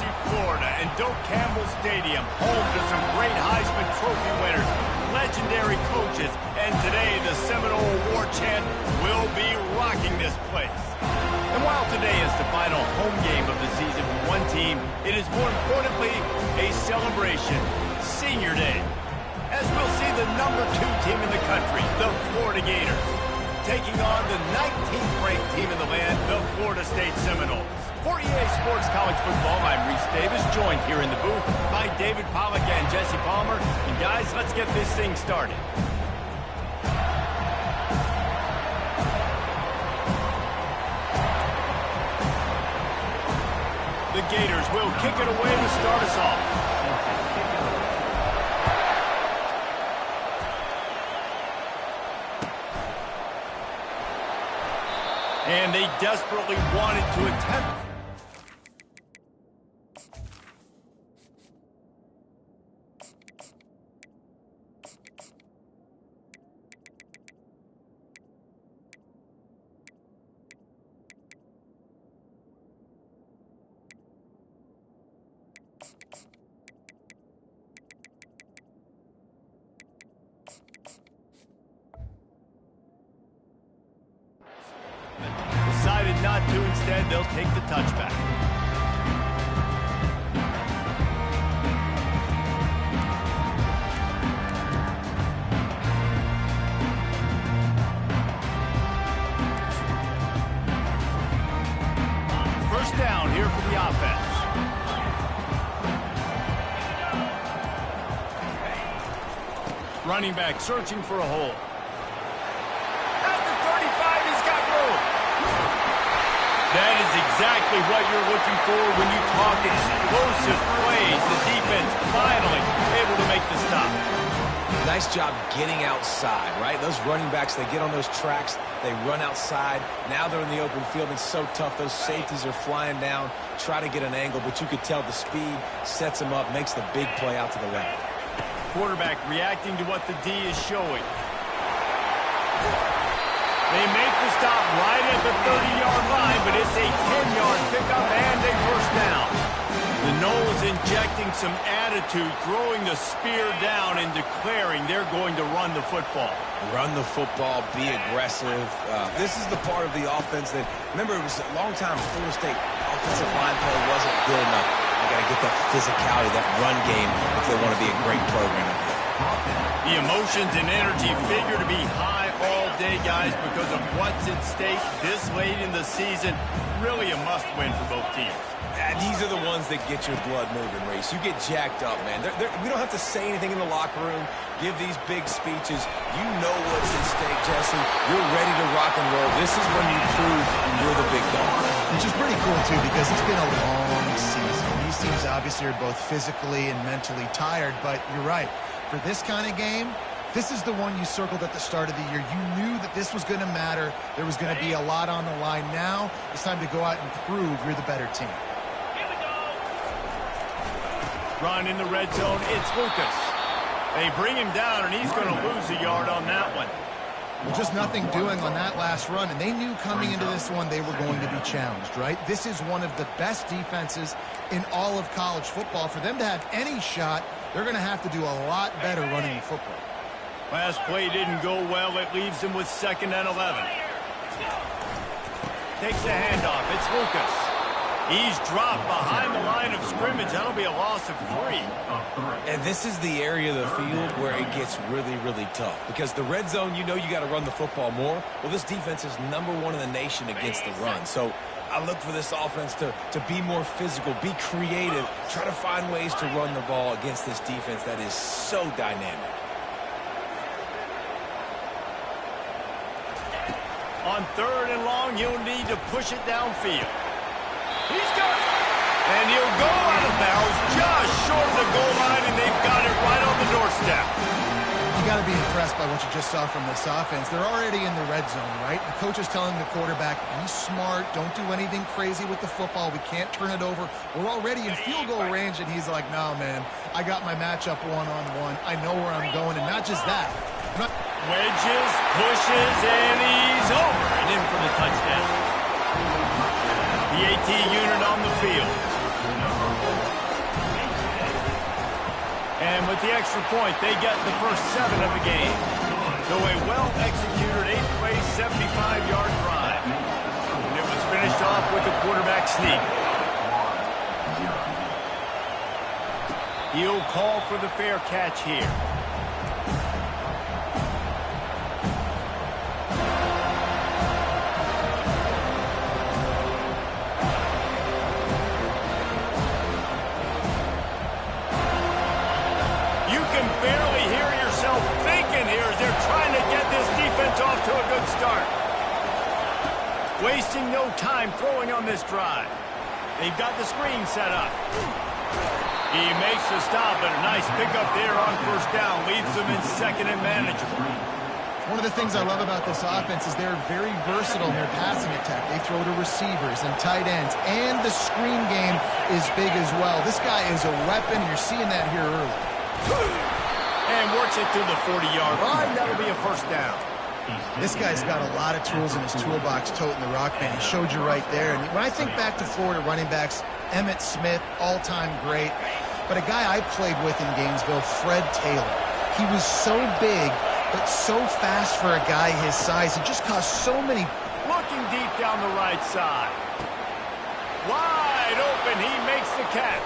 Tallahassee, Florida, and Doak Campbell Stadium, home to some great Heisman Trophy winners, legendary coaches, and today the Seminole Award chant will be rocking this place. And while today is the final home game of the season for one team, it is more importantly a celebration, Senior Day, as we'll see the #2 team in the country, the Florida Gators, taking on the 19th ranked team in the land, the Florida State Seminoles. For EA Sports College Football, I'm Reese Davis, joined here in the booth by David Pollack and Jesse Palmer. And guys, let's get this thing started. The Gators will kick it away to start us off. And they desperately wanted to attempt. Decided not to. Instead, they'll take the touchback. First down here for the offense. Running back searching for a hole. That is exactly what you're looking for when you talk explosive plays. The defense finally able to make the stop. Nice job getting outside, right? Those running backs, they get on those tracks, they run outside. Now they're in the open field. It's so tough. Those safeties are flying down, try to get an angle, but you could tell the speed sets them up, makes the big play out to the left. Quarterback reacting to what the D is showing. They make the stop right at the 30-yard line, but it's a 10-yard pickup and a first down. The Noles injecting some attitude, throwing the spear down and declaring they're going to run the football. Run the football, be aggressive. This is the part of the offense that, remember, it was a long time Florida State offensive line play wasn't good enough. They got to get that physicality, that run game, if they want to be a great program. The emotions and energy figure to be high all day, guys, because of what's at stake this late in the season. Really a must-win for both teams. These are the ones that get your blood moving, Reese. You get jacked up, man. We don't have to say anything in the locker room, give these big speeches. You know what's at stake, Jesse. You're ready to rock and roll. This is when you prove you're the big dog. Which is pretty cool, too, because it's been a long season. These teams obviously are both physically and mentally tired, but you're right. For this kind of game, this is the one you circled at the start of the year. You knew that this was going to matter. There was going to be a lot on the line. Now it's time to go out and prove you're the better team. Here we go. Run in the red zone. It's Lucas. They bring him down, and he's going to lose a yard on that one. Well, just nothing doing on that last run, and they knew coming into this one they were going to be challenged, right? This is one of the best defenses in all of college football. For them to have any shot, they're going to have to do a lot better running the football. Last play didn't go well. It leaves him with 2nd and 11. Takes the handoff. It's Lucas. He's dropped behind the line of scrimmage. That'll be a loss of 3. And this is the area of the field where it gets really, really tough. Because the red zone, you know you got to run the football more. Well, this defense is #1 in the nation against the run. So I look for this offense to be more physical, be creative, try to find ways to run the ball against this defense that is so dynamic. On 3rd and long, he'll need to push it downfield. He's got it. And he'll go out of bounds just short of the goal line, and they've got it right on the doorstep. You got to be impressed by what you just saw from this offense. They're already in the red zone, right? The coach is telling the quarterback, be smart, don't do anything crazy with the football. We can't turn it over. We're already in field goal range, and he's like, no, man, I got my matchup one-on-one. I know where I'm going, and not just that. Wedges, pushes, and he's over and in for the touchdown. The AT unit on the field. And with the extra point, they get the first 7 of the game. So a well-executed 8-play, 75-yard drive. And it was finished off with the quarterback sneak. He'll call for the fair catch here. You can barely hear yourself thinking here as they're trying to get this defense off to a good start. Wasting no time throwing on this drive. They've got the screen set up. He makes the stop, and a nice pickup there on first down. Leaves them in second and manageable. One of the things I love about this offense is they're very versatile in their passing attack. They throw to receivers and tight ends, and the screen game is big as well. This guy is a weapon, and you're seeing that here early. And works it to the 40-yard line. That'll be a first down. This guy's got a lot of tools in his toolbox toting the rock band. He showed you right there. And when I think back to Florida running backs, Emmitt Smith, all-time great. But a guy I played with in Gainesville, Fred Taylor. He was so big, but so fast for a guy his size. He just caused so many. Looking deep down the right side. Wide open, he makes the catch.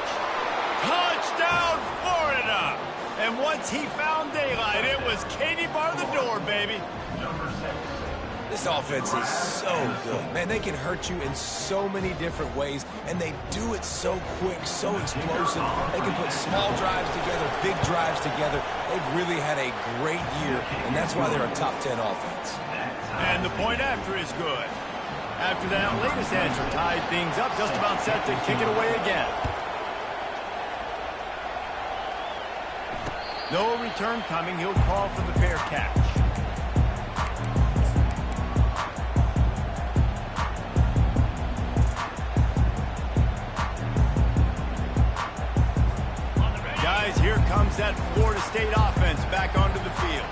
Touchdown, Florida! And once he found daylight, it was Katie bar the door, baby. This offense is so good. Man, they can hurt you in so many different ways, and they do it so quick, so explosive. They can put small drives together, big drives together. They've really had a great year, and that's why they're a top 10 offense. And the point after is good. After that latest answer tied things up, just about set to kick it away again. No return coming. He'll call for the fair catch. Guys, here comes that Florida State offense back onto the field.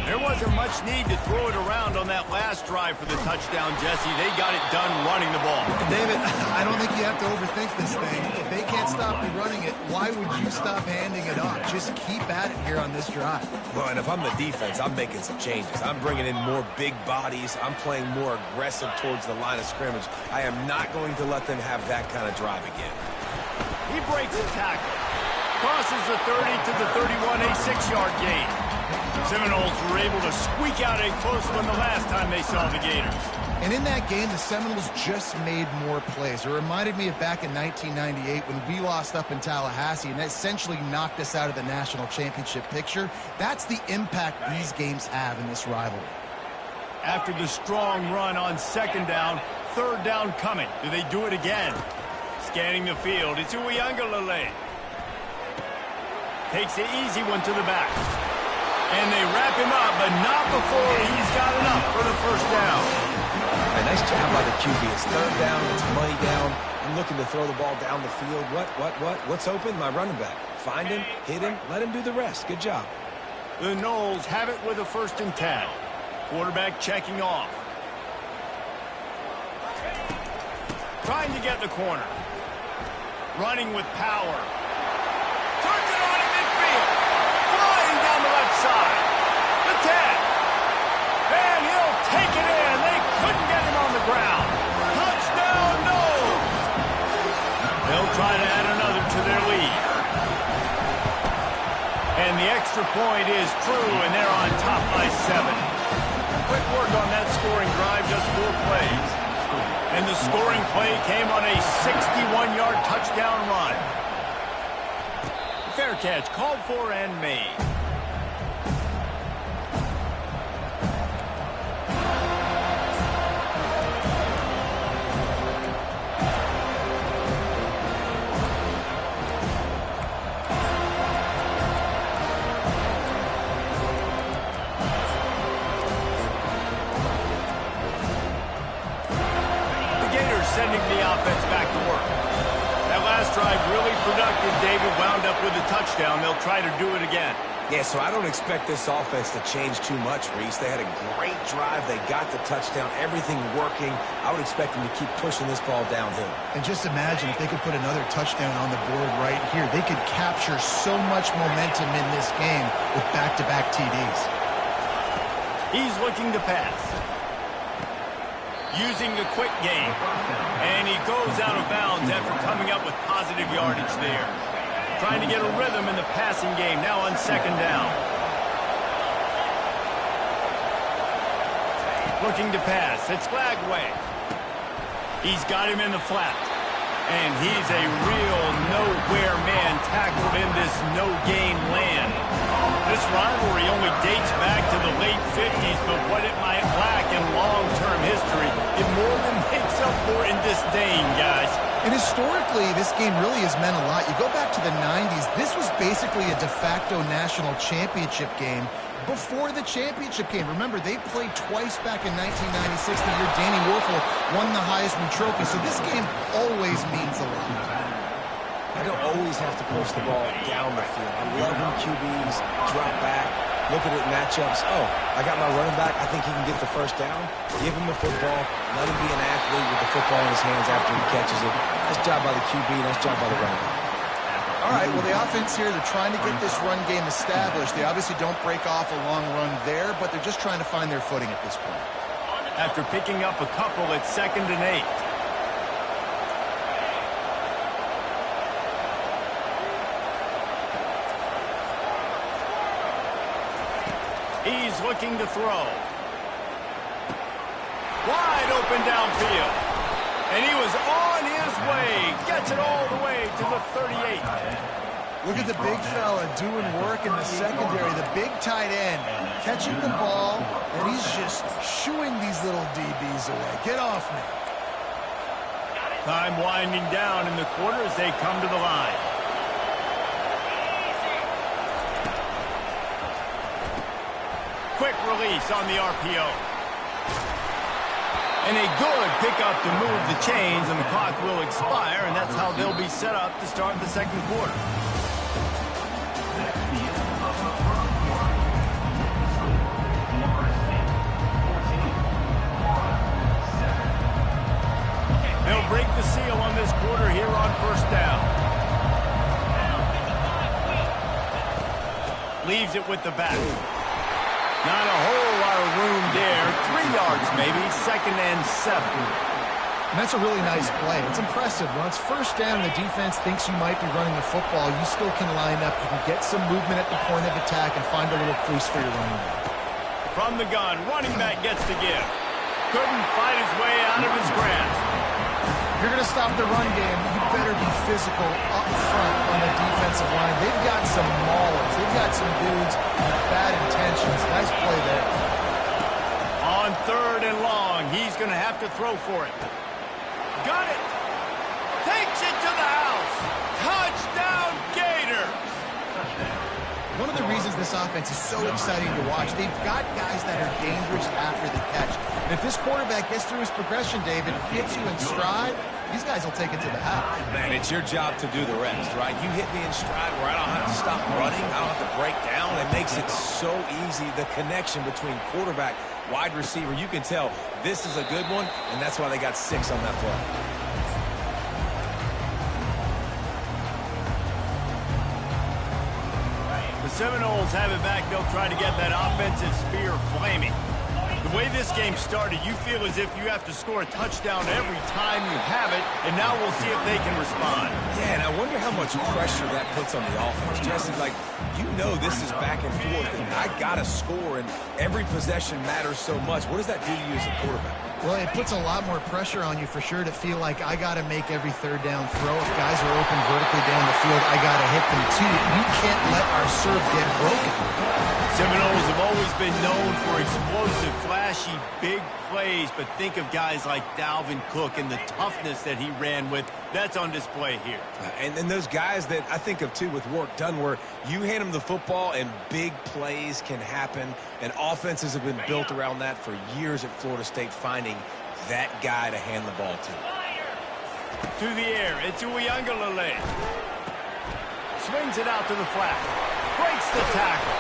There wasn't much need to throw it around on that last drive for the touchdown, Jesse. They got it done running the ball. David, I don't think you have to overthink this thing. If they can't stop you running it, why would you stop handing it off? Just keep at it here on this drive. Well, and if I'm the defense, I'm making some changes. I'm bringing in more big bodies. I'm playing more aggressive towards the line of scrimmage. I am not going to let them have that kind of drive again. He breaks a tackle. Crosses the 30 to the 31, a 6-yard gain. Seminoles were able to squeak out a close one the last time they saw the Gators. And in that game, the Seminoles just made more plays. It reminded me of back in 1998 when we lost up in Tallahassee and that essentially knocked us out of the national championship picture. That's the impact these games have in this rivalry. After the strong run on second down, third down coming. Do they do it again? Scanning the field, it's Uiagalelei. Takes the easy one to the back. And they wrap him up, but not before he's got enough for the first down. A nice job by the QB. It's third down, it's money down. I'm looking to throw the ball down the field. What's open? My running back. Find him, hit him, let him do the rest. Good job. The Noles have it with a 1st and 10. Quarterback checking off. Trying to get the corner. Running with power. Turns it on in midfield. Flying down the left side. The 10. And he'll take it in. They couldn't get him on the ground. Touchdown, Noles. They'll try to add another to their lead. And the extra point is true, and they're on top by 7. Quick work on that scoring drive, just 4 plays. And the scoring play came on a 61-yard touchdown run. Fair catch called for and made. Sending the offense back to work. That last drive really productive. David wound up with a touchdown. They'll try to do it again. Yeah, so I don't expect this offense to change too much, Reese. They had a great drive. They got the touchdown, everything working. I would expect them to keep pushing this ball downhill. And just imagine if they could put another touchdown on the board right here. They could capture so much momentum in this game with back-to-back TDs. He's looking to pass. Using the quick game. And he goes out of bounds after coming up with positive yardage there. Trying to get a rhythm in the passing game, now on second down. Looking to pass, it's Lagway. He's got him in the flat. And he's a real nowhere man tackled in this no-gain land. This rivalry only dates back to the late 50s, but what it might lack in long-term history, it more than makes up for in disdain, guys. And historically, this game really has meant a lot. You go back to the 90s, this was basically a de facto national championship game before the championship game. Remember, they played twice back in 1996, the year Danny Werfel won the Heisman Trophy. So this game always means a lot. I don't always have to push the ball down the field. I love when QBs drop back, look at it matchups. Oh, I got my running back. I think he can get the first down. Give him the football. Let him be an athlete with the football in his hands after he catches it. Nice job by the QB. Nice job by the running back. All right, well, the offense here, they're trying to get this run game established. They obviously don't break off a long run there, but they're just trying to find their footing at this point. After picking up a couple at 2nd and 8. He's looking to throw. Wide open downfield. And he was on his way. Gets it all the way to the 38. Look at the big fella doing work in the secondary. The big tight end catching the ball, and he's just shooing these little DBs away. Get off me. Time winding down in the quarter as they come to the line. Quick release on the RPO. And a good pickup to move the chains, and the clock will expire, and that's how they'll be set up to start the second quarter. They'll break the seal on this quarter here on first down. Leaves it with the back. Not a whole lot of room there. 3 yards maybe, 2nd and 7. And that's a really nice play. It's impressive. When it's first down, the defense thinks you might be running the football. You still can line up. You can get some movement at the point of attack and find a little crease for your running back. From the gun, running back gets the give. Couldn't fight his way out of his grasp. If you're going to stop the run game, you better be physical up front on the defensive line. They've got some maulers. They've got some dudes with bad intentions. Nice play there. On 3rd and long, he's going to have to throw for it. Got it. Takes it to the house. Touchdown, Gators. One of the reasons this offense is so exciting to watch, they've got guys that are dangerous after the catch. And if this quarterback gets through his progression, David, hits you in stride, these guys will take it to the house. Man, it's your job to do the rest, right? You hit me in stride where I don't have to stop running. I don't have to break down. It makes it so easy, the connection between quarterback, wide receiver. You can tell this is a good one, and that's why they got 6 on that play. The Seminoles have it back. They'll try to get that offensive spear flaming. The way this game started, you feel as if you have to score a touchdown every time you have it, and now we'll see if they can respond. Yeah, and I wonder how much pressure that puts on the offense. Jesse, like, you know this is back and forth, and I got to score, and every possession matters so much. What does that do to you as a quarterback? Well, it puts a lot more pressure on you for sure to feel like I got to make every 3rd down throw. If guys are open vertically down the field, I got to hit them too. You can't let our serve get broken. Seminoles have always been known for explosive, flashy, big plays, but think of guys like Dalvin Cook and the toughness that he ran with. That's on display here. And then those guys that I think of, too, with work done, where you hand them the football and big plays can happen, and offenses have been built around that for years at Florida State, finding that guy to hand the ball to. To the air, it's Uiagalelei. Swings it out to the flat. breaks the tackle.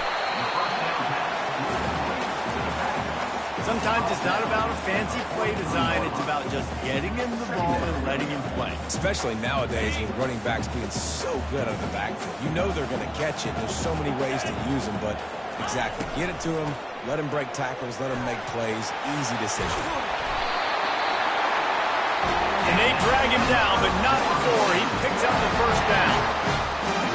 Sometimes it's not about a fancy play design. It's about just getting him the ball and letting him play. Especially nowadays with running backs being so good out of the backfield. You know they're going to catch it. There's so many ways to use them, but exactly. Get it to him, let him break tackles, let him make plays. Easy decision. And they drag him down, but not before he picks up the first down.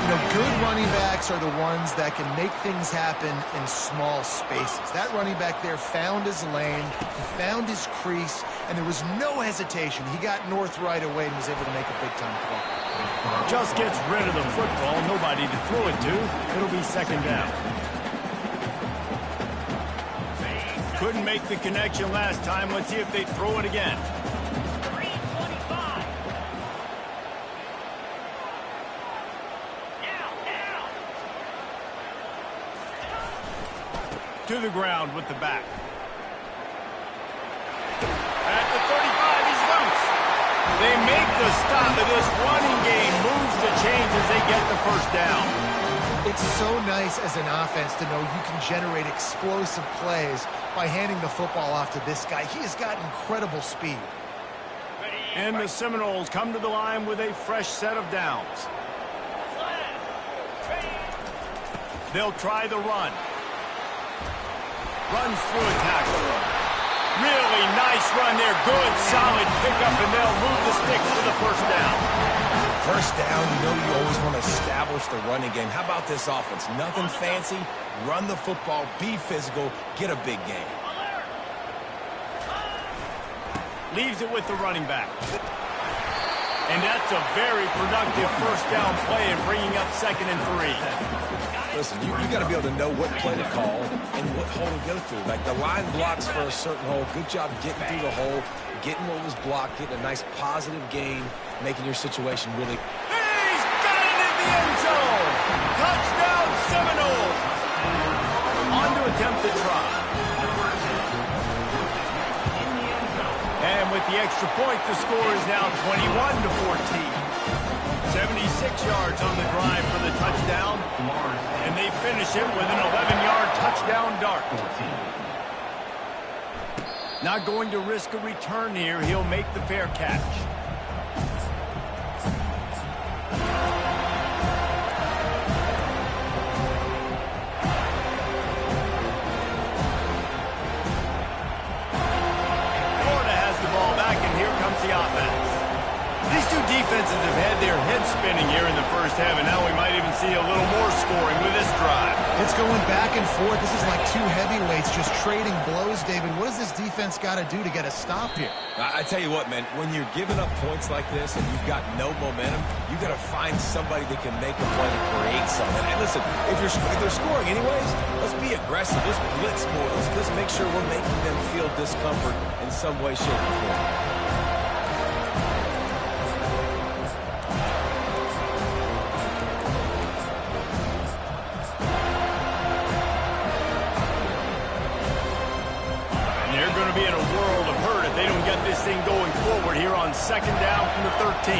You know, good running backs are the ones that can make things happen in small spaces. That running back there found his lane, he found his crease, and there was no hesitation. He got north right away and was able to make a big-time play. Just gets rid of the football, nobody to throw it to. It'll be second down. Couldn't make the connection last time. Let's see if they throw it again. To the ground with the back. At the 35, he's loose. They make the stop of this running game, moves the chains as they get the first down. It's so nice as an offense to know you can generate explosive plays by handing the football off to this guy. He has got incredible speed. And the Seminoles come to the line with a fresh set of downs. They'll try the run. Runs through a tackle. Really nice run there. Good, solid pickup, and they'll move the sticks for the first down. First down, you know you always want to establish the running game. How about this offense? Nothing fancy. Run the football, be physical, get a big game. Leaves it with the running back. And that's a very productive first down play in bringing up 2nd and 3. Listen, you got to be able to know what play to call and what hole to go through. Like the line blocks for a certain hole. Good job getting through the hole, getting what was blocked, getting a nice positive gain, making your situation really... He's got it in the end zone! Touchdown Seminoles! On to attempt the try. And with the extra point, the score is now 21-14. 76 yards on the drive for the touchdown, and they finish it with an 11-yard touchdown dart. Not going to risk a return here. He'll make the fair catch. Florida has the ball back, and here comes the offense. These two defenses have had their heads spinning here in the first half, and now we might even see a little more scoring with this drive. It's going back and forth. This is like two heavyweights just trading blows, David. What does this defense got to do to get a stop here? I tell you what, man, when you're giving up points like this and you've got no momentum, you got to find somebody that can make a play to create something. And listen, if they're scoring anyways, let's be aggressive. Let's blitz more. Let's make sure we're making them feel discomfort in some way, shape, or form. Be in a world of hurt if they don't get this thing going forward here on 2nd down from the 13.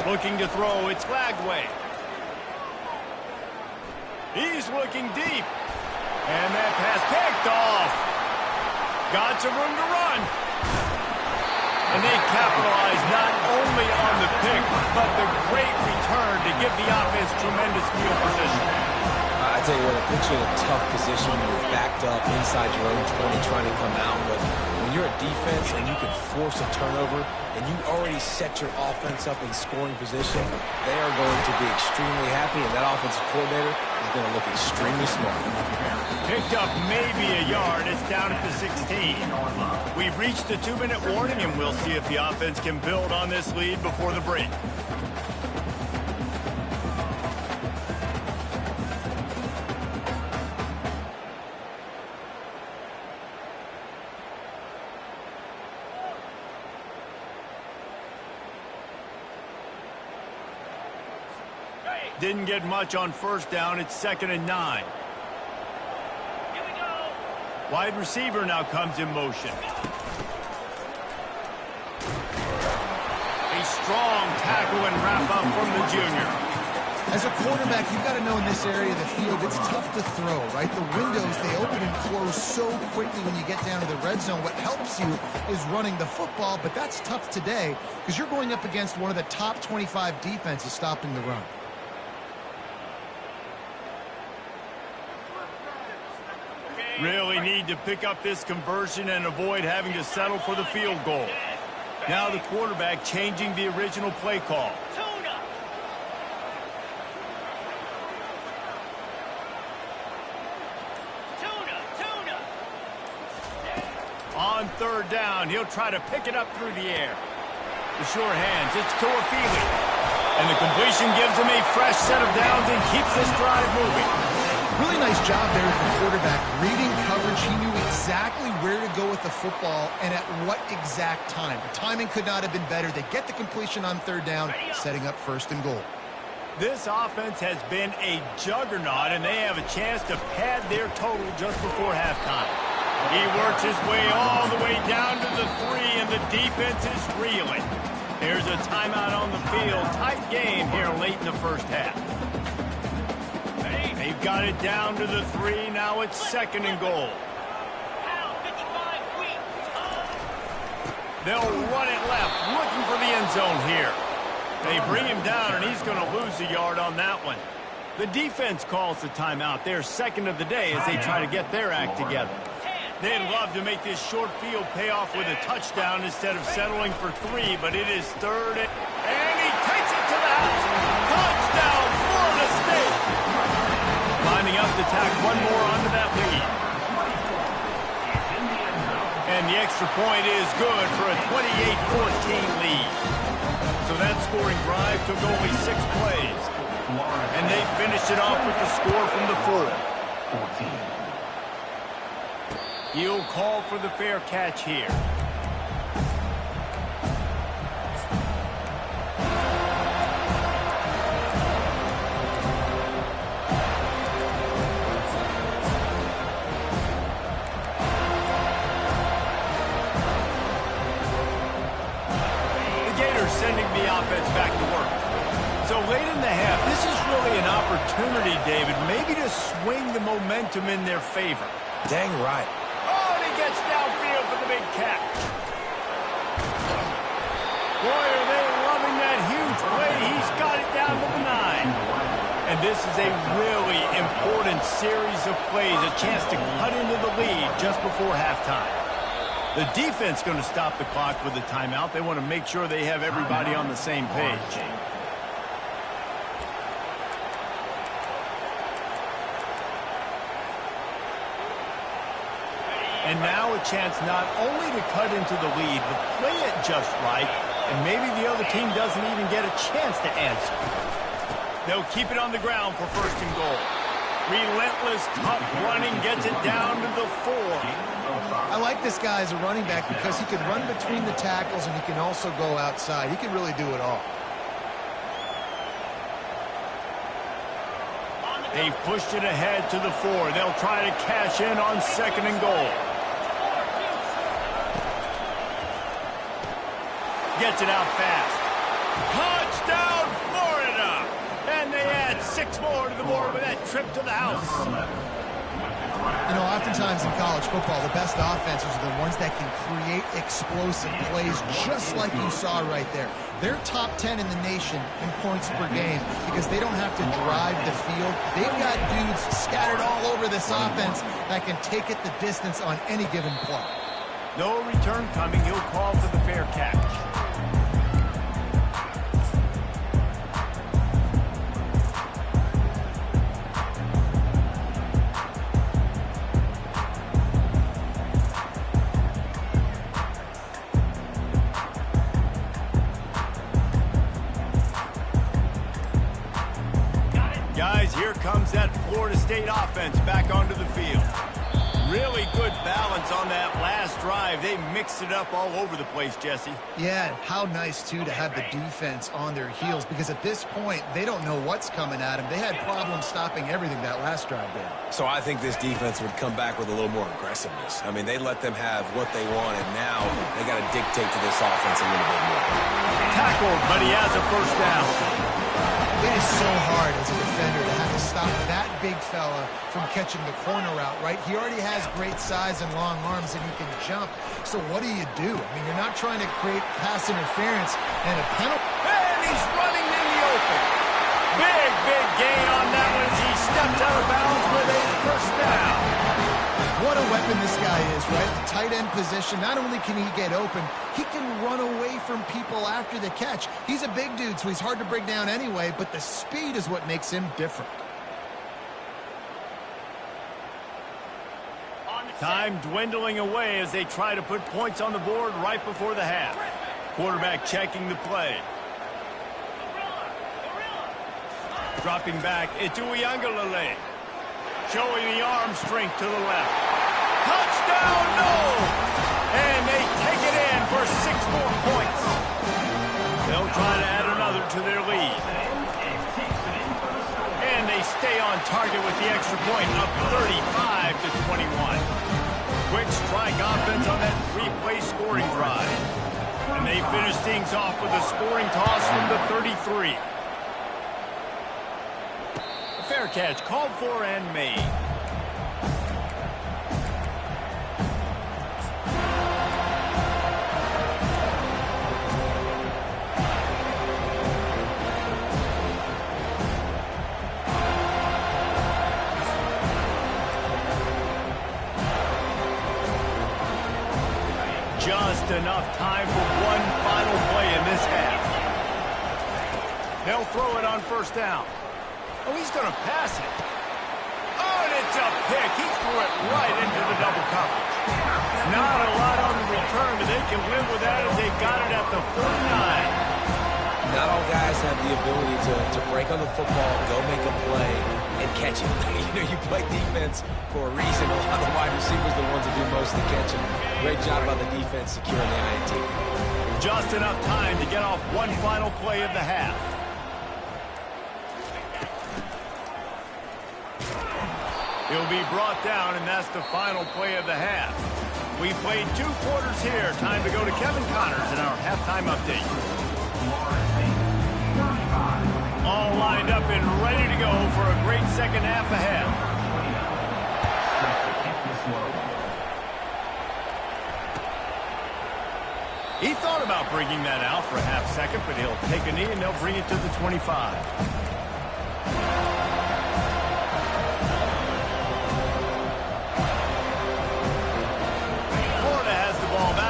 Looking to throw, it's Lagway. He's looking deep. And that pass picked off. Got some room to run. And they capitalize not only on the pick, but the great return to give the offense tremendous field position. I tell you what, it puts you in a tough position when you're backed up inside your own 20 trying to come out. But when you're a defense and you can force a turnover and you already set your offense up in scoring position, they are going to be extremely happy, and that offensive coordinator is going to look extremely smart. Picked up maybe a yard. It's down at the 16. We've reached the 2-minute warning, and we'll see if the offense can build on this lead before the break. Didn't get much on first down. It's 2nd and 9. Here we go. Wide receiver now comes in motion. He strong tackle and wrap-up from the junior. As a quarterback, you've got to know in this area of the field, it's tough to throw, right? The windows, they open and close so quickly when you get down to the red zone. What helps you is running the football, but that's tough today because you're going up against one of the top 25 defenses stopping the run. Really need to pick up this conversion and avoid having to settle for the field goal. Now the quarterback changing the original play call. On third down, he'll try to pick it up through the air. The sure hands, it's Toafili. And the completion gives him a fresh set of downs and keeps this drive moving. Really nice job there with the quarterback. Reading coverage, he knew exactly where to go with the football and at what exact time. The timing could not have been better. They get the completion on third down, setting up first and goal. This offense has been a juggernaut, and they have a chance to pad their total just before halftime. He works his way all the way down to the 3, and the defense is reeling. There's a timeout on the field. Tight game here late in the first half. They've got it down to the 3. Now it's second and goal. They'll run it left, looking for the end zone here. They bring him down, and he's going to lose a yard on that one. The defense calls the timeout. They're second of the day as they try to get their act together. They'd love to make this short field pay off with a touchdown instead of settling for 3, but it is third, and he takes it to the house. Touchdown, Florida State. Lining up to tack one more onto that lead. And the extra point is good for a 28-14 lead. So that scoring drive took only 6 plays. And they finished it off with the score from the 4. He'll call for the fair catch here. The Gators sending the offense back to work. So late in the half, this is really an opportunity, David, maybe to swing the momentum in their favor. Dang right. Gets downfield for the big catch. Boy, are they loving that huge play. He's got it down to the 9. And this is a really important series of plays, a chance to cut into the lead just before halftime. The defense going to stop the clock with a timeout. They want to make sure they have everybody on the same page. And now a chance not only to cut into the lead, but play it just right, and maybe the other team doesn't even get a chance to answer. They'll keep it on the ground for first and goal. Relentless, tough running gets it down to the 4. I like this guy as a running back because he can run between the tackles and he can also go outside. He can really do it all. They've pushed it ahead to the 4. They'll try to cash in on second and goal. Gets it out fast. Touchdown, Florida! And they add 6 more to the board with that trip to the house. You know, oftentimes in college football, the best offenses are the ones that can create explosive plays just like you saw right there. They're top 10 in the nation in points per game because they don't have to drive the field. They've got dudes scattered all over this offense that can take it the distance on any given play. No return coming. He'll call for the fair catch. Guys, here comes that Florida State offense back onto the field. Really good balance on that last drive, they mixed it up all over the place, Jesse. Yeah, how nice, too, to have the defense on their heels, because at this point, they don't know what's coming at them. They had problems stopping everything that last drive did. So I think this defense would come back with a little more aggressiveness. I mean, they let them have what they want, and now they got to dictate to this offense a little bit more. Tackled, but he has a first down. It is so hard as a defender to have to stop that big fella from catching the corner route, right? He already has great size and long arms, and he can jump. So what do? I mean, you're not trying to create pass interference and a penalty. And he's running in the open. Big gain on that one as he stepped out of bounds with a first down. What a weapon this guy is, right? The tight end position, not only can he get open, he can run away from people after the catch. He's a big dude, so he's hard to bring down anyway, but the speed is what makes him different. Time dwindling away as they try to put points on the board right before the half. Quarterback checking the play. Dropping back, it's Uiagalelei. Showing the arm strength to the left. Touchdown, no! And they take it in for 6 more points. They'll try to add another to their lead. And they stay on target with the extra point, up 35-21. Quick strike offense on that 3-play scoring drive. And they finish things off with a scoring toss from the 33. A fair catch called for and made. Just enough time for one final play in this half. They'll throw it on first down. Oh, he's going to pass it. Oh, and it's a pick. He threw it right into the double coverage. Not a lot on the return, but they can live with that as they got it at the 49. Not all guys have the ability to break on the football, go make a play, and catch it. You play defense for a reason. A lot of the wide receivers are the ones that do most of the catching. Great job by the defense securing the INT. Just enough time to get off one final play of the half. He'll be brought down, and that's the final play of the half. We played 2 quarters here. Time to go to Kevin Connors in our halftime update. All lined up and ready to go for a great second half ahead. He thought about bringing that out for a half second, but he'll take a knee and they'll bring it to the 25.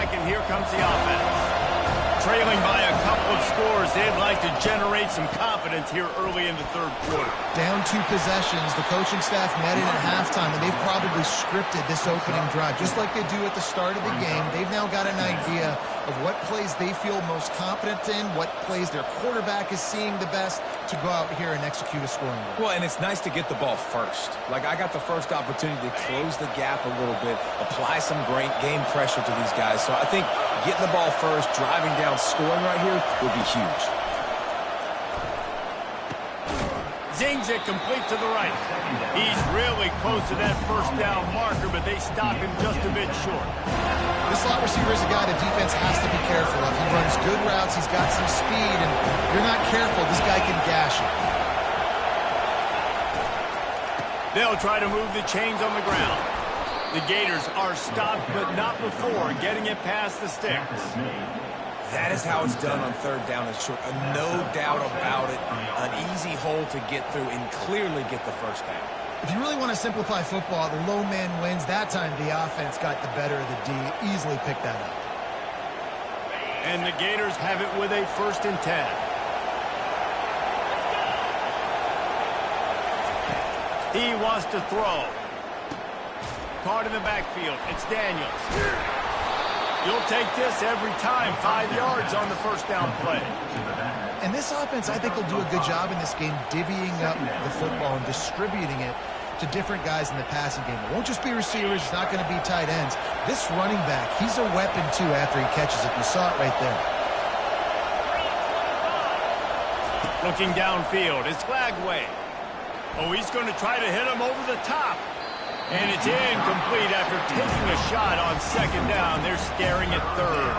And here comes the offense. Trailing by a couple of scores, they'd like to generate some confidence here early in the third quarter. Down 2 possessions, the coaching staff met in at halftime, and they've probably scripted this opening drive. Just like they do at the start of the game, they've now got an idea of what plays they feel most confident in, what plays their quarterback is seeing the best to go out here and execute a scoring goal. Well, and it's nice to get the ball first. Like, I got the first opportunity to close the gap a little bit, apply some great game pressure to these guys. So I think getting the ball first, driving down, scoring right here would be huge. Zings it complete to the right. He's really close to that first down marker, but they stop him just a bit short. This slot receiver is a guy the defense has to be careful of. He runs good routes, he's got some speed, and if you're not careful, this guy can gash you. They'll try to move the chains on the ground. The Gators are stopped, but not before getting it past the sticks. That is how it's done on third down and short. No doubt about it. An easy hole to get through and clearly get the first down. If you really want to simplify football, the low man wins. That time the offense got the better of the D. Easily picked that up. And the Gators have it with a 1st and 10. He wants to throw. Caught in the backfield. It's Daniels. You'll take this every time. 5 yards on the first down play. And this offense, I think, will do a good job in this game divvying up the football and distributing it to different guys in the passing game. It won't just be receivers. It's not going to be tight ends. This running back, he's a weapon, too, after he catches it. You saw it right there. Looking downfield, it's Flagway. Oh, he's going to try to hit him over the top. And it's incomplete after taking a shot on second down. They're staring at third.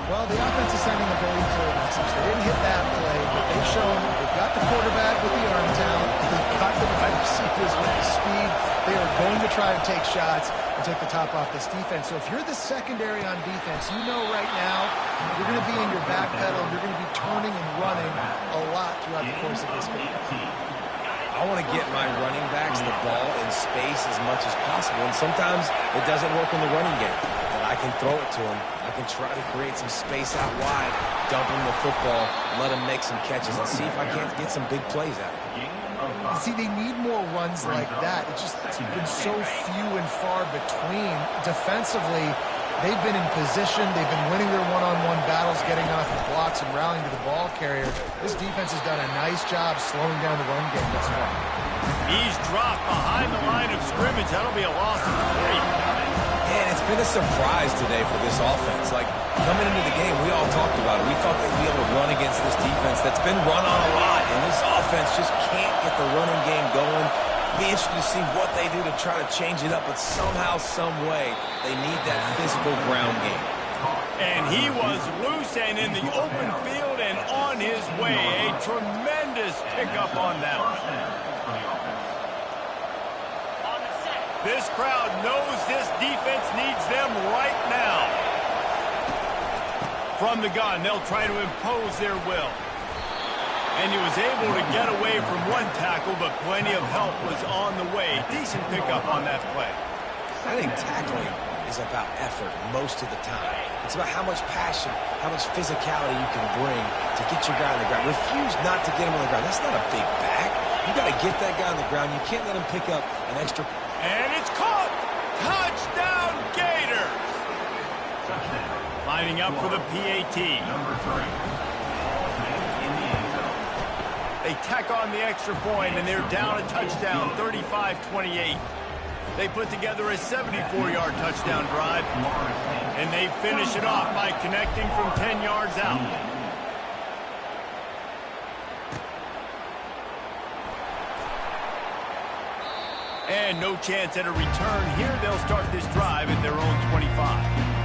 Well, the offense is sending a very clear message. They didn't hit that play, but they've shown they've got the quarterback with the arm talent. They've got the wide receivers with the speed. They are going to try to take shots and take the top off this defense. So if you're the secondary on defense, you know right now you're going to be in your back pedal. You're going to be turning and running a lot throughout the course of this game. I want to get my running backs the ball in space as much as possible, and sometimes it doesn't work in the running game. But I can throw it to them. I can try to create some space out wide, dump him the football, let him make some catches, and see if I can't get some big plays out of him. See, they need more runs like that. It's been so few and far between. Defensively, they've been in position. They've been winning their one-on-one battles, getting off the blocks and rallying to the ball carrier. This defense has done a nice job slowing down the run game thus far. He's dropped behind the line of scrimmage. That'll be a loss of 3. And it's been a surprise today for this offense. Like, coming into the game, we all talked about it. We thought they'd be able to run against this defense that's been run on a lot, and this offense just can't get the running game going. Be interested to see what they do to try to change it up, but somehow, some way, they need that physical ground game. And he was loose and in the open field and on his way. A tremendous pickup on that one. This crowd knows this defense needs them right now. From the gun, they'll try to impose their will. And he was able to get away from one tackle, but plenty of help was on the way. Decent pickup on that play. I think tackling is about effort most of the time. It's about how much passion, how much physicality you can bring to get your guy on the ground. Refuse not to get him on the ground. That's not a big back. You got to get that guy on the ground. You can't let him pick up an extra. And it's caught! Touchdown, Gators! Lining up for the PAT. They tack on the extra point, and they're down a touchdown, 35-28. They put together a 74-yard touchdown drive, and they finish it off by connecting from 10 yards out. And no chance at a return here. They'll start this drive at their own 25.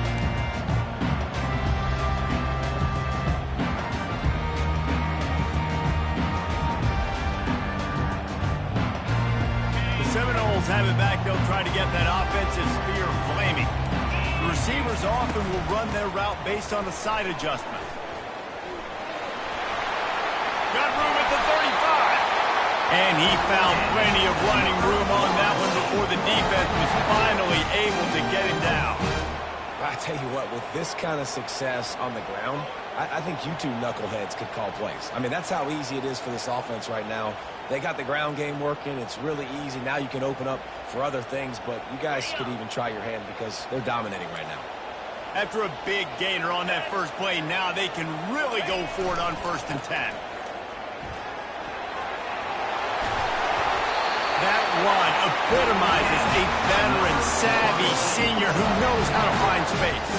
Seminoles have it back. They'll try to get that offensive spear flaming. The receivers often will run their route based on a side adjustment. Got room at the 35. And he found plenty of running room on that one before the defense was finally able to get him down. I tell you what, with this kind of success on the ground, I think you two knuckleheads could call plays. I mean, that's how easy it is for this offense right now. They got the ground game working. It's really easy. Now you can open up for other things, but you guys could even try your hand because they're dominating right now. After a big gainer on that first play, now they can really go for it on 1st and 10. That run epitomizes a veteran, savvy senior who knows how to find space.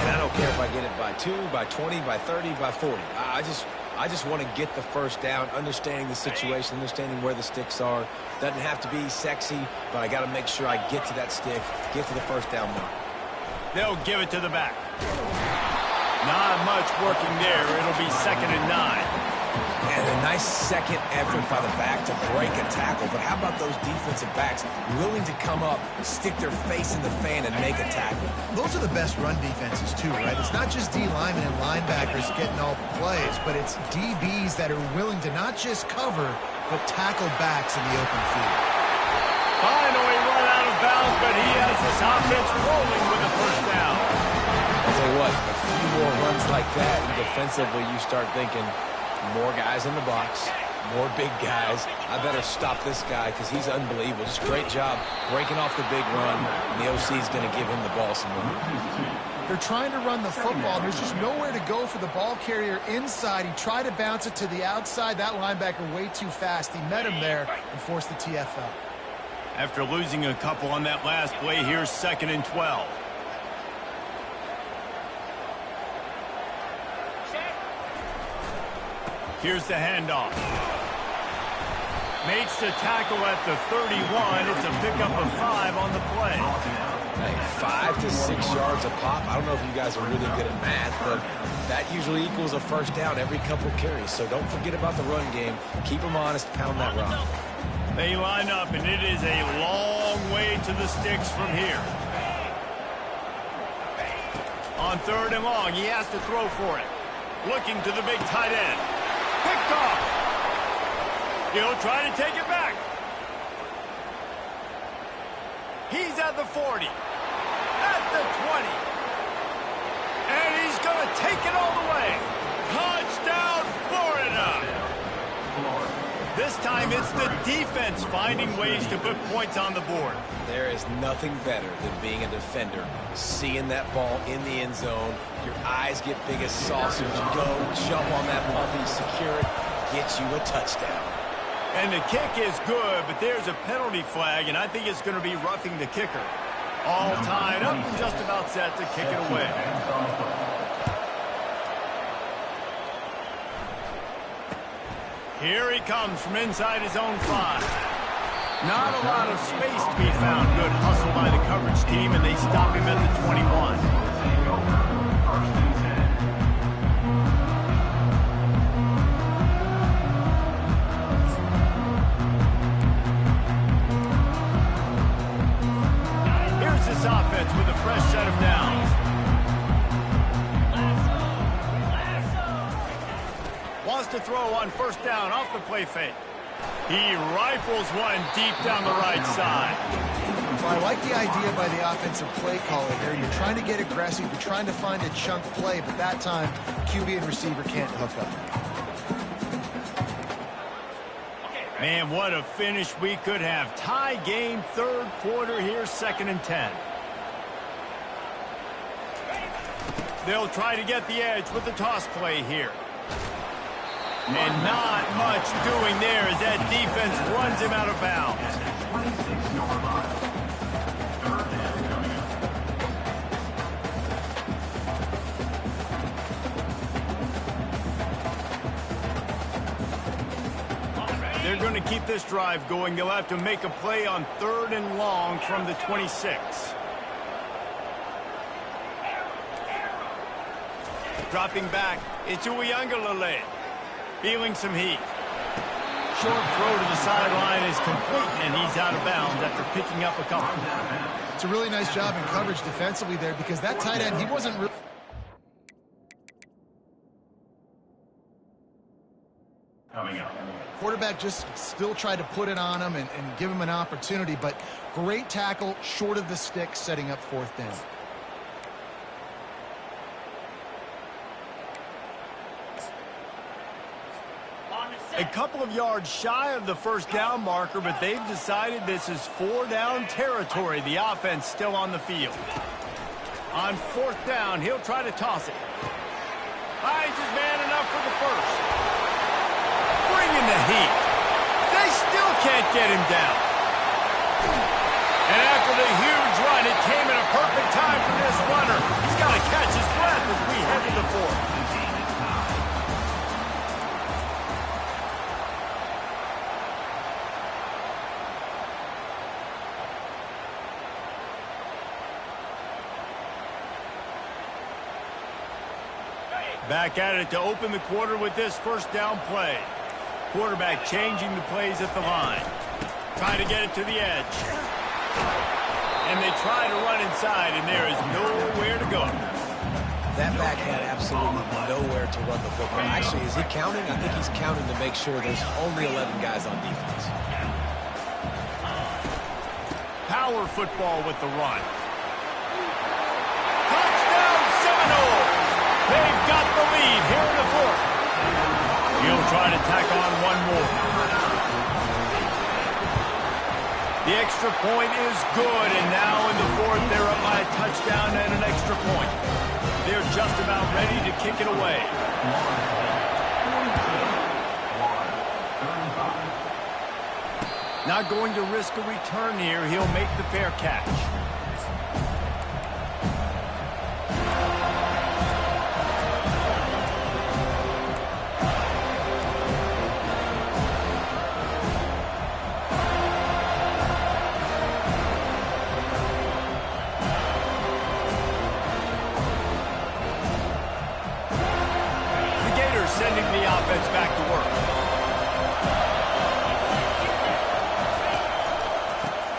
And I don't care if I get it by 2, by 20, by 30, by 40. I just want to get the first down, understanding the situation, understanding where the sticks are. Doesn't have to be sexy, but I got to make sure I get to that stick, get to the first down mark. They'll give it to the back. Not much working there. It'll be 2nd and 9. And a nice second effort by the back to break a tackle. But how about those defensive backs willing to come up, stick their face in the fan, and make a tackle? Those are the best run defenses, too, right? It's not just D linemen and linebackers getting all the plays, but it's DBs that are willing to not just cover, but tackle backs in the open field. Finally run out of bounds, but he has this offense rolling with a first down. I'll tell you what, a few more runs like that, and defensively you start thinking, more guys in the box, more big guys. I better stop this guy because he's unbelievable. Just great job breaking off the big run, and the OC is going to give him the ball some more. They're trying to run the football. There's just nowhere to go for the ball carrier inside. He tried to bounce it to the outside. That linebacker way too fast. He met him there and forced the TFL. After losing a couple on that last play, here's 2nd and 12. Here's the handoff. Makes the tackle at the 31. It's a pickup of 5 on the play. Hey, 5 to 6 yards a pop. I don't know if you guys are really good at math, but that usually equals a first down every couple carries. So don't forget about the run game. Keep them honest, pound that rock. They line up, and it is a long way to the sticks from here. On 3rd and long, he has to throw for it. Looking to the big tight end. Picked off. He'll try to take it back. He's at the 40. At the 20. And he's going to take it all the way. Touchdown, Florida. This time it's the defense finding ways to put points on the board. There is nothing better than being a defender. Seeing that ball in the end zone, your eyes get big as saucers. Go, jump on that puppy, secure it, get you a touchdown. And the kick is good, but there's a penalty flag, and I think it's going to be roughing the kicker. All tied up and just about set to kick it away. Here he comes from inside his own 5. Not a lot of space to be found. Good hustle by the coverage team, and they stop him at the 21. Offense with a fresh set of downs. Wants to throw on 1st down off the play fake. He rifles one deep down the right side. Well, I like the idea by the offensive play caller here. You're trying to get aggressive. You're trying to find a chunk play, but that time, QB and receiver can't hook up. Man, what a finish we could have. Tie game, 3rd quarter here, 2nd and 10. They'll try to get the edge with the toss play here. And not much doing there as that defense runs him out of bounds. They're going to keep this drive going. They'll have to make a play on 3rd and long from the 26. Dropping back, it's Uiagalelei. Feeling some heat. Short throw to the sideline is complete, and he's out of bounds after picking up a couple. It's a really nice job in coverage defensively there because that tight end, he wasn't really... Quarterback just still tried to put it on him and give him an opportunity, but great tackle short of the stick, setting up 4th down. A couple of yards shy of the 1st down marker, but they've decided this is 4-down territory. The offense still on the field. On 4th down, he'll try to toss it. Finds his man enough for the 1st. Bringing the heat. They still can't get him down. And after the huge run, it came at a perfect time for this runner. He's got to catch his breath as we head to the 4th. Back at it to open the quarter with this 1st down play. Quarterback changing the plays at the line. Trying to get it to the edge. And they try to run inside, and there is nowhere to go. That back had absolutely nowhere to run the football. Actually, is he counting? I think he's counting to make sure there's only 11 guys on defense. Power football with the run. Touchdown Seminoles! They've got the lead here in the 4th. He'll try to tack on one more. The extra point is good, and now in the 4th, they're up by a touchdown and an extra point. They're just about ready to kick it away. Not going to risk a return here. He'll make the fair catch. Sending the offense back to work.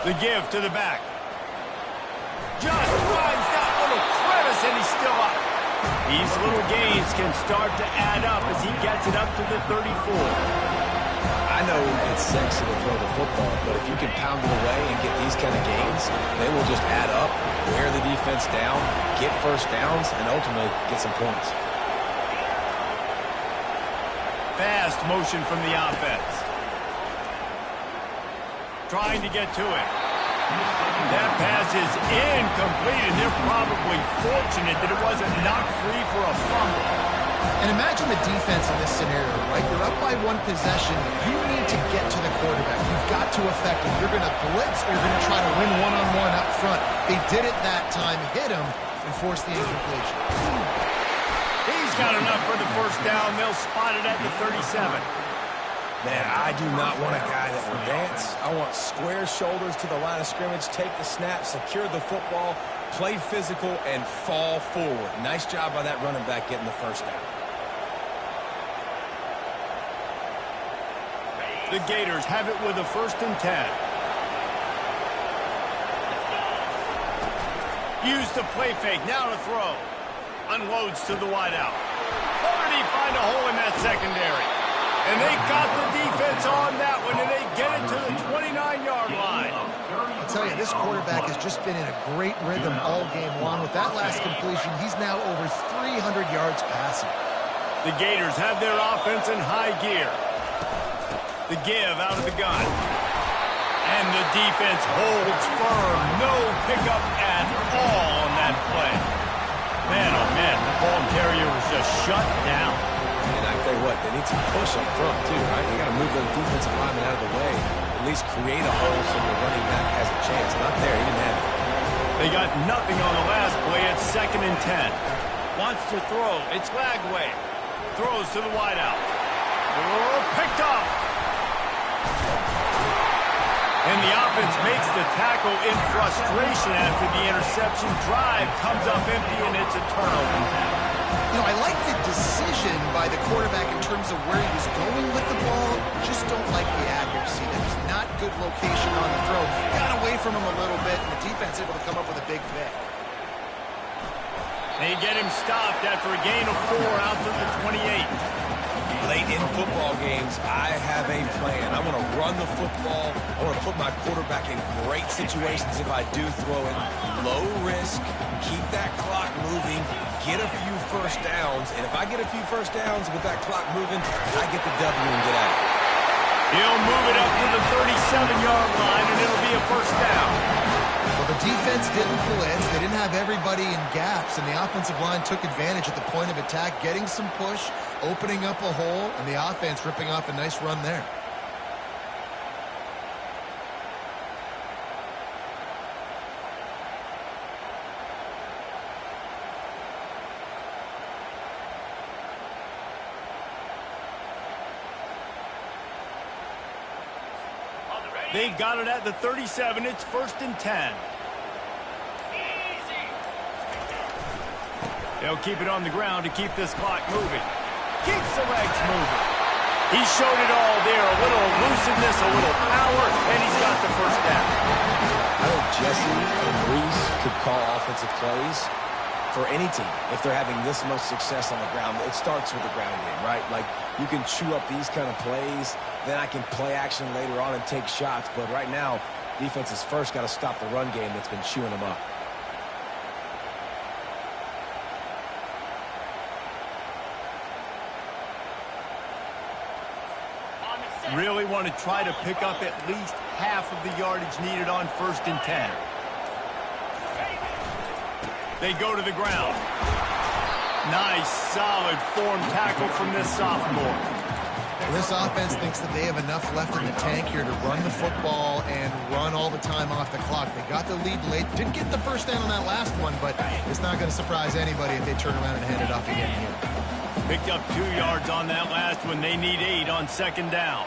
The give to the back. Just finds that little crevice, and he's still up. These little gains can start to add up as he gets it up to the 34. I know it's sexy to throw the football, but if you can pound it away and get these kind of gains, they will just add up, wear the defense down, get first downs, and ultimately get some points. Fast motion from the offense. Trying to get to it. That pass is incomplete, and they're probably fortunate that it wasn't knocked free for a fumble. And imagine the defense in this scenario, right? You're up by one possession. You need to get to the quarterback. You've got to affect him. You're going to blitz, or you're going to try to win one-on-one up front. They did it that time, hit him, and forced the incompletion. He's got enough for the first down. They'll spot it at the 37. Man, I do not want a guy that will dance. I want square shoulders to the line of scrimmage, take the snap, secure the football, play physical, and fall forward. Nice job by that running back getting the first down. The Gators have it with a 1st and 10. Use the play fake. Now to throw. Unloads to the wideout. Or did he find a hole in that secondary? And they got the defense on that one, and they get it to the 29-yard line. I'll tell you, this quarterback has just been in a great rhythm all game long. With that last completion, he's now over 300 yards passing. The Gators have their offense in high gear. The give out of the gun. And the defense holds firm. No pickup at all on that play. Man, oh man, the ball carrier was just shut down. And I tell you what, they need some push up front too, right? They got to move the defensive lineman out of the way. At least create a hole so the running back has a chance. Not there, he didn't have it. They got nothing on the last play. It's 2nd and 10. Wants to throw. It's Lagway. Throws to the wideout. Oh, picked up. And the offense makes the tackle in frustration after the interception. Drive comes up empty, and it's a turnover. You know, I like the decision by the quarterback in terms of where he was going with the ball. Just don't like the accuracy. That was not good location on the throw. Got away from him a little bit, and the defense able to come up with a big pick. They get him stopped after a gain of 4 out to the 28. Late in football games, I have a plan. I want to run the football. I want to put my quarterback in great situations if I do throw it. Low risk, keep that clock moving, get a few first downs. And if I get a few first downs with that clock moving, I get the W and get out of it. He'll move it up to the 37-yard line, and it'll be a first down. Well, the defense didn't blitz. They didn't have everybody in gaps, and the offensive line took advantage at the point of attack, getting some push, opening up a hole, and the offense ripping off a nice run there. They've got it at the 37. It's 1st and 10. They'll keep it on the ground to keep this clock moving. Keeps the legs moving. He showed it all there. A little elusiveness, a little power, and he's got the first down. I think Jesse and Reese could call offensive plays for any team. If they're having this much success on the ground, it starts with the ground game, right? Like, you can chew up these kind of plays, then I can play action later on and take shots. But right now, defense has first got to stop the run game that's been chewing them up. Really want to try to pick up at least half of the yardage needed on 1st and 10. They go to the ground. Nice, solid form tackle from this sophomore. This offense thinks that they have enough left in the tank here to run the football and run all the time off the clock. They got the lead late. Didn't get the first down on that last one, but it's not going to surprise anybody if they turn around and hand it off again here. Picked up 2 yards on that last one. They need 8 on second down.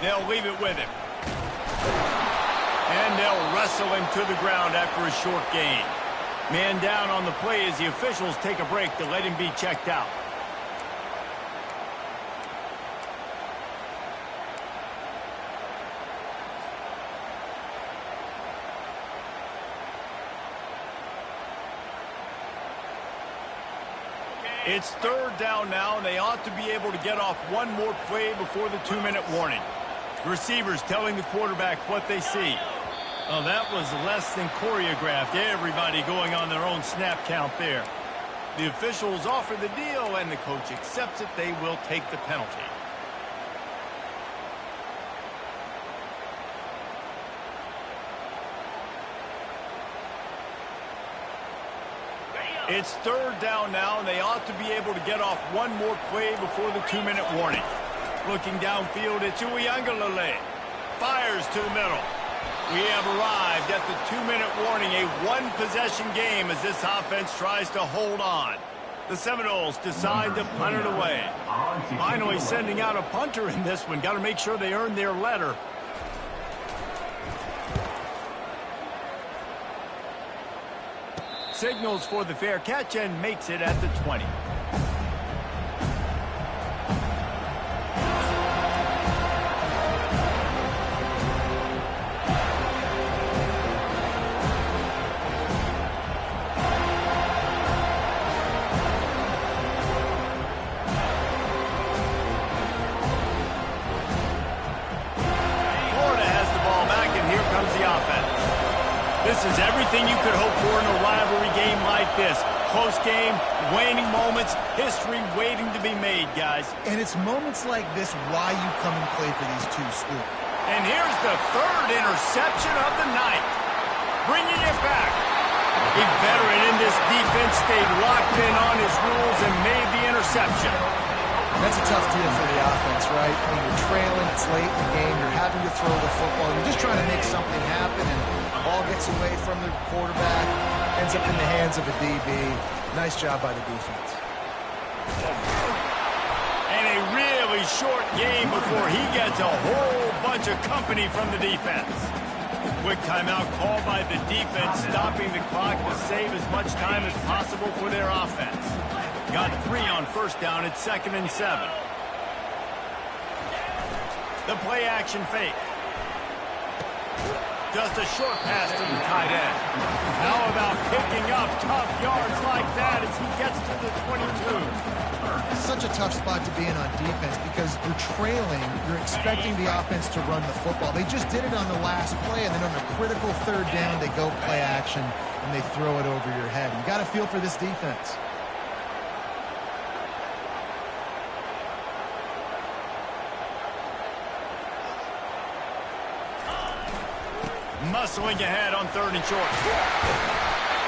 They'll leave it with him. And they'll wrestle him to the ground after a short gain. Man down on the play as the officials take a break to let him be checked out. It's third down now, and they ought to be able to get off one more play before the 2-minute warning. The receivers telling the quarterback what they see. Oh, that was less than choreographed. Everybody going on their own snap count there. The officials offer the deal, and the coach accepts it. They will take the penalty. It's third down now, and they ought to be able to get off one more play before the 2-minute warning. Looking downfield, it's Uiagalelei. Fires to the middle. We have arrived at the 2-minute warning, a one-possession game as this offense tries to hold on. The Seminoles decide to punt it away. Finally sending out a punter in this one. Got to make sure they earn their letter. Signals for the fair catch and makes it at the 20. This is everything you could hope for in a rivalry game like this. Close game, waning moments, history waiting to be made, guys. And it's moments like this why you come and play for these two schools. And here's the third interception of the night. Bringing it back. A veteran in this defense stayed locked in on his rules and made the interception. That's a tough deal for the offense, right? When you're trailing, it's late in the game, you're having to throw the football, you're just trying to make something happen, and the ball gets away from the quarterback, ends up in the hands of a DB. Nice job by the defense. And a really short game before he gets a whole bunch of company from the defense. Quick timeout called by the defense, stopping the clock to save as much time as possible for their offense. Got 3 on first down at 2nd and 7. The play action fake. Just a short pass to the tight end. How about picking up tough yards like that as he gets to the 22? Such a tough spot to be in on defense because you're trailing, you're expecting the offense to run the football. They just did it on the last play, and then on a critical third down, they go play action, and they throw it over your head. You got to feel for this defense. Muscling ahead on 3rd and short.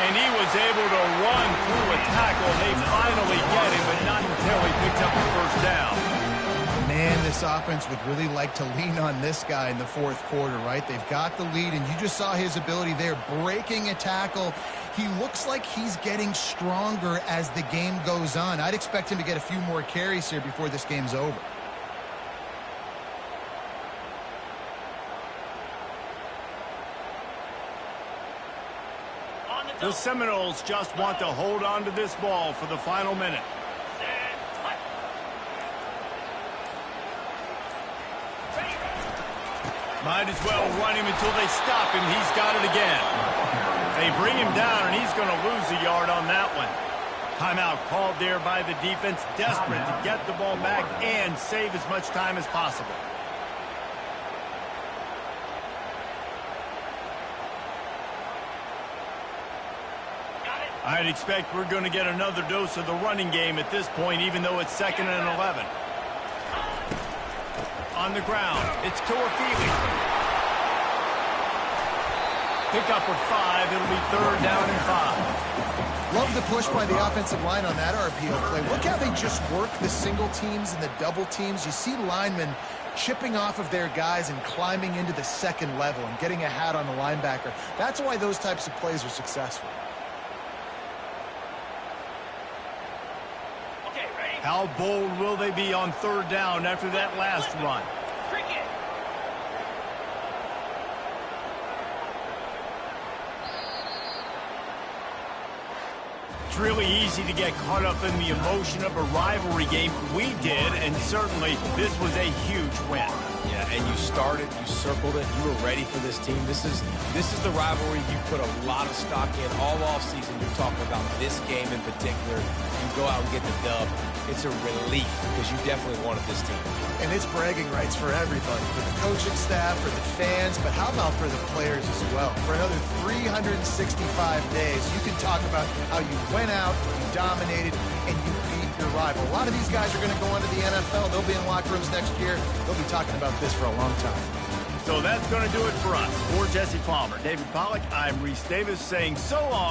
And he was able to run through a tackle. They finally get him, but not until he picks up the first down. Man, this offense would really like to lean on this guy in the 4th quarter, right? They've got the lead, and you just saw his ability there, breaking a tackle. He looks like he's getting stronger as the game goes on. I'd expect him to get a few more carries here before this game's over. The Seminoles just want to hold on to this ball for the final minute. Might as well run him until they stop him. He's got it again. They bring him down, and he's going to lose a yard on that one. Timeout called there by the defense, desperate to get the ball back and save as much time as possible. I'd expect we're going to get another dose of the running game at this point, even though it's 2nd and 11. On the ground, it's Toafili. Pick up for 5. It'll be 3rd down and 5. Love the push by the offensive line on that RPO play. Look how they just work the single teams and the double teams. You see linemen chipping off of their guys and climbing into the 2nd level and getting a hat on the linebacker. That's why those types of plays are successful. How bold will they be on 3rd down after that last run? It's really easy to get caught up in the emotion of a rivalry game. We did, and certainly this was a huge win. Yeah, and you started, you circled it, you were ready for this team. This is the rivalry you put a lot of stock in all offseason. You're talking about this game in particular. You go out and get the dub. It's a relief because you definitely wanted this team. And it's bragging rights for everybody, for the coaching staff, for the fans, but how about for the players as well? For another 365 days, you can talk about how you went out, you dominated, and you beat your rival. A lot of these guys are going to go on to the NFL. They'll be in locker rooms next year. They'll be talking about this for a long time. So that's going to do it for us. For Jesse Palmer, David Pollack, I'm Reese Davis saying so long.